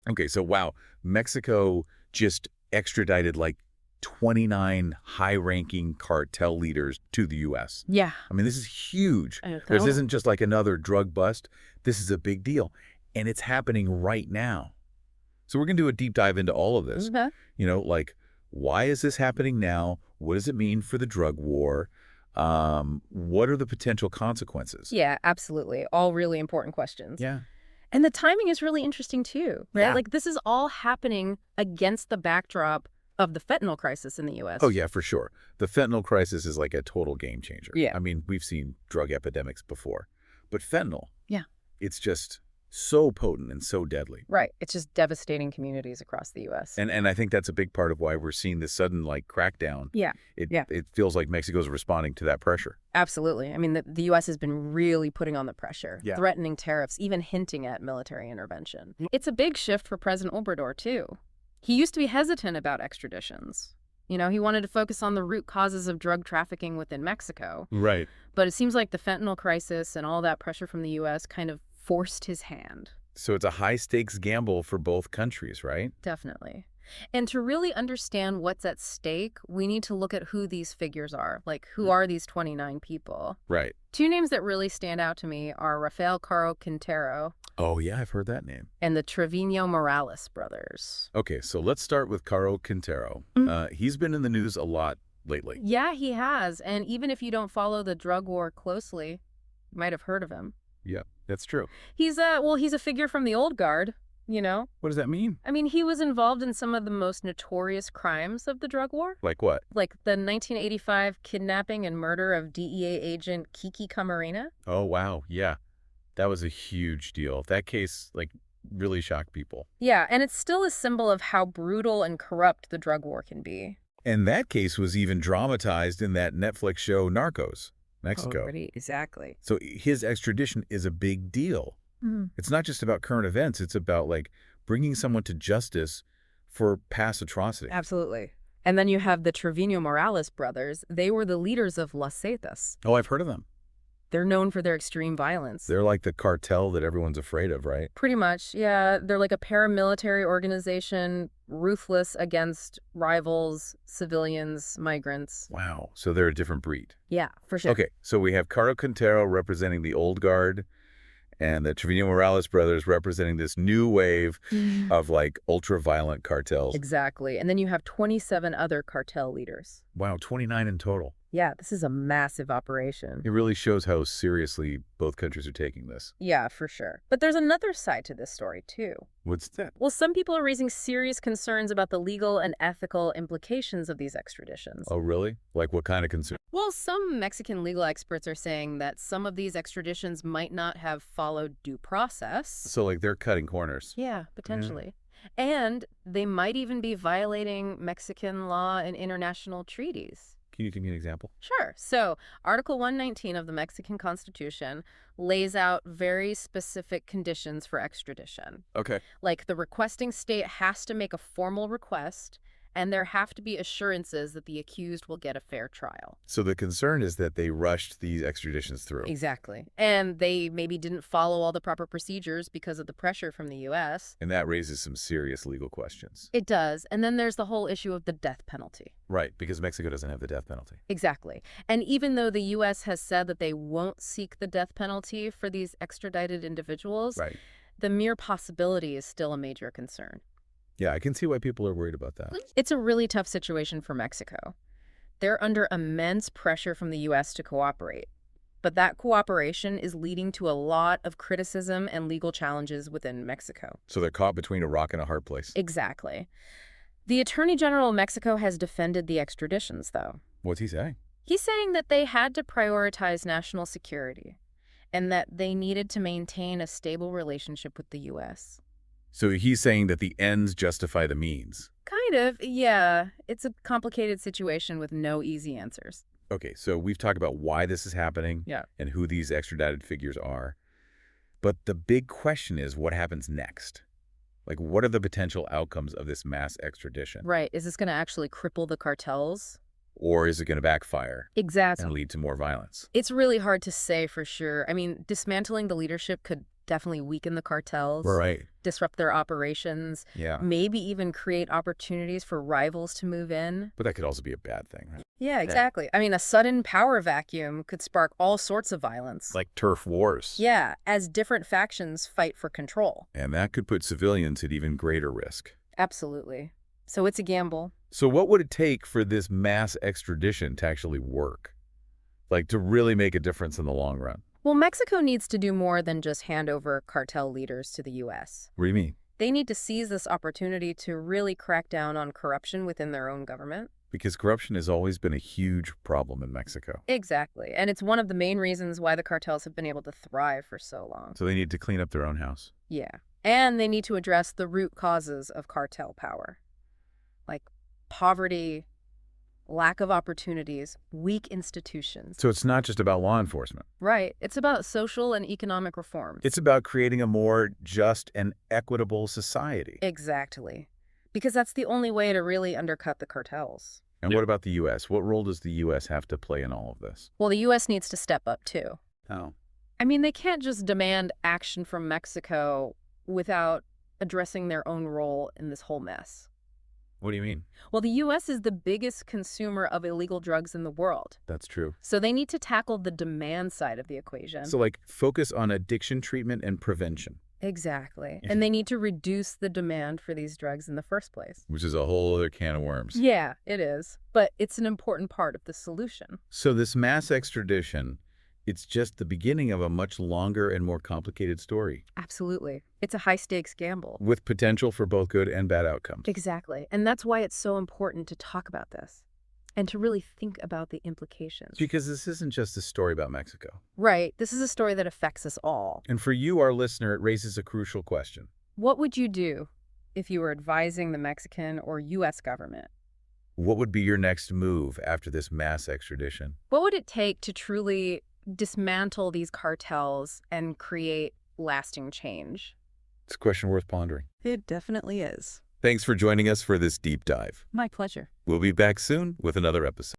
Okay, so wow, Mexico just extradited like 29 high-ranking cartel leaders to the U.S. Yeah. I mean, this is huge. I This know. isn't just like another drug bust. This is a big deal, and it's happening right now. So we're going to do a deep dive into all of this. Okay. Like, why is this happening now? What does it mean for the drug war? What are the potential consequences? Yeah, absolutely. All really important questions. Yeah. And the timing is really interesting too, right? Yeah. Like this is all happening against the backdrop of the fentanyl crisis in the U.S. Oh, yeah, for sure. The fentanyl crisis is like a total game changer. Yeah. I mean, we've seen drug epidemics before, but fentanyl, Yeah. it's just so potent and so deadly. Right. It's just devastating communities across the U.S. And I think that's a big part of why we're seeing this sudden, like, crackdown. Yeah. It feels like Mexico's responding to that pressure. Absolutely. I mean, the U.S. has been really putting on the pressure, Yeah. threatening tariffs, even hinting at military intervention. It's a big shift for President Obrador, too. He used to be hesitant about extraditions. He wanted to focus on the root causes of drug trafficking within Mexico. Right. But it seems like the fentanyl crisis and all that pressure from the U.S. kind of forced his hand. So it's a high-stakes gamble for both countries, right? Definitely. And to really understand what's at stake, we need to look at who these figures are. Like, who are these 29 people? Right. Two names that really stand out to me are Rafael Caro Quintero Oh, yeah, I've heard that name. and the Treviño Morales brothers. Okay, so let's start with Caro Quintero. He's been in the news a lot lately. Yeah, he has. And even if you don't follow the drug war closely, you might have heard of him. Yeah, that's true. He's a figure from the old guard, What does that mean? I mean, he was involved in some of the most notorious crimes of the drug war. Like what? Like the 1985 kidnapping and murder of DEA agent Kiki Camarena. Oh, wow. Yeah. That was a huge deal. That case, like, really shocked people. Yeah, and it's still a symbol of how brutal and corrupt the drug war can be. And that case was even dramatized in that Netflix show Narcos, Mexico. Already, exactly. So his extradition is a big deal. It's not just about current events. It's about, like, bringing someone to justice for past atrocity. Absolutely. And then you have the Treviño Morales brothers. They were the leaders of Los Zetas. Oh, I've heard of them. They're known for their extreme violence. They're like the cartel that everyone's afraid of, right? Pretty much, yeah. They're like a paramilitary organization, ruthless against rivals, civilians, migrants. Wow. So they're a different breed. Yeah, for sure. Okay, so we have Caro Quintero representing the old guard and the Treviño Morales brothers representing this new wave of, like, ultra-violent cartels. Exactly. And then you have 27 other cartel leaders. Wow, 29 in total. Yeah, this is a massive operation. It really shows how seriously both countries are taking this. Yeah, for sure. But there's another side to this story, too. What's that? Well, some people are raising serious concerns about the legal and ethical implications of these extraditions. Oh, really? Like what kind of concern? Well, some Mexican legal experts are saying that some of these extraditions might not have followed due process. So, like, they're cutting corners. Yeah, potentially. And they might even be violating Mexican law and international treaties. Can you give me an example? Sure. So Article 119 of the Mexican Constitution lays out very specific conditions for extradition. Okay. Like the requesting state has to make a formal request, and there have to be assurances that the accused will get a fair trial. So the concern is that they rushed these extraditions through. Exactly. And they maybe didn't follow all the proper procedures because of the pressure from the U.S. And that raises some serious legal questions. It does. And then there's the whole issue of the death penalty. Right, because Mexico doesn't have the death penalty. Exactly. And even though the U.S. has said that they won't seek the death penalty for these extradited individuals, Right. the mere possibility is still a major concern. Yeah, I can see why people are worried about that. It's a really tough situation for Mexico. They're under immense pressure from the U.S. to cooperate. But that cooperation is leading to a lot of criticism and legal challenges within Mexico. So they're caught between a rock and a hard place. Exactly. The Attorney General of Mexico has defended the extraditions, though. What's he saying? He's saying that they had to prioritize national security and that they needed to maintain a stable relationship with the U.S. So he's saying that the ends justify the means. Kind of, yeah. It's a complicated situation with no easy answers. Okay, so we've talked about why this is happening and who these extradited figures are. But the big question is what happens next? Like, what are the potential outcomes of this mass extradition? Right. Is this going to actually cripple the cartels? Or is it going to backfire Exactly. and lead to more violence? It's really hard to say for sure. I mean, dismantling the leadership could definitely weaken the cartels, Right. disrupt their operations, Yeah. maybe even create opportunities for rivals to move in. But that could also be a bad thing, right? Yeah, exactly. I mean, a sudden power vacuum could spark all sorts of violence. Like turf wars. Yeah, as different factions fight for control. And that could put civilians at even greater risk. Absolutely. So it's a gamble. So what would it take for this mass extradition to actually work? Like, to really make a difference in the long run? Well, Mexico needs to do more than just hand over cartel leaders to the U.S. What do you mean? They need to seize this opportunity to really crack down on corruption within their own government. Because corruption has always been a huge problem in Mexico. Exactly. And it's one of the main reasons why the cartels have been able to thrive for so long. So they need to clean up their own house. Yeah. And they need to address the root causes of cartel power, like poverty, lack of opportunities, weak institutions. So it's not just about law enforcement. Right. It's about social and economic reforms. It's about creating a more just and equitable society. Exactly. Because that's the only way to really undercut the cartels. And what about the U.S.? What role does the U.S. have to play in all of this? Well, the U.S. needs to step up, too. How? I mean, they can't just demand action from Mexico without addressing their own role in this whole mess. What do you mean? Well, the U.S. is the biggest consumer of illegal drugs in the world. That's true. So they need to tackle the demand side of the equation. So, like, focus on addiction treatment and prevention. Exactly. And they need to reduce the demand for these drugs in the first place. Which is a whole other can of worms. Yeah, it is. But it's an important part of the solution. So this mass extradition, it's just the beginning of a much longer and more complicated story. Absolutely. It's a high-stakes gamble. With potential for both good and bad outcomes. Exactly. And that's why it's so important to talk about this and to really think about the implications. Because this isn't just a story about Mexico. Right. This is a story that affects us all. And for you, our listener, it raises a crucial question. What would you do if you were advising the Mexican or U.S. government? What would be your next move after this mass extradition? What would it take to truly dismantle these cartels and create lasting change? It's a question worth pondering. It definitely is. Thanks for joining us for this deep dive. My pleasure. We'll be back soon with another episode.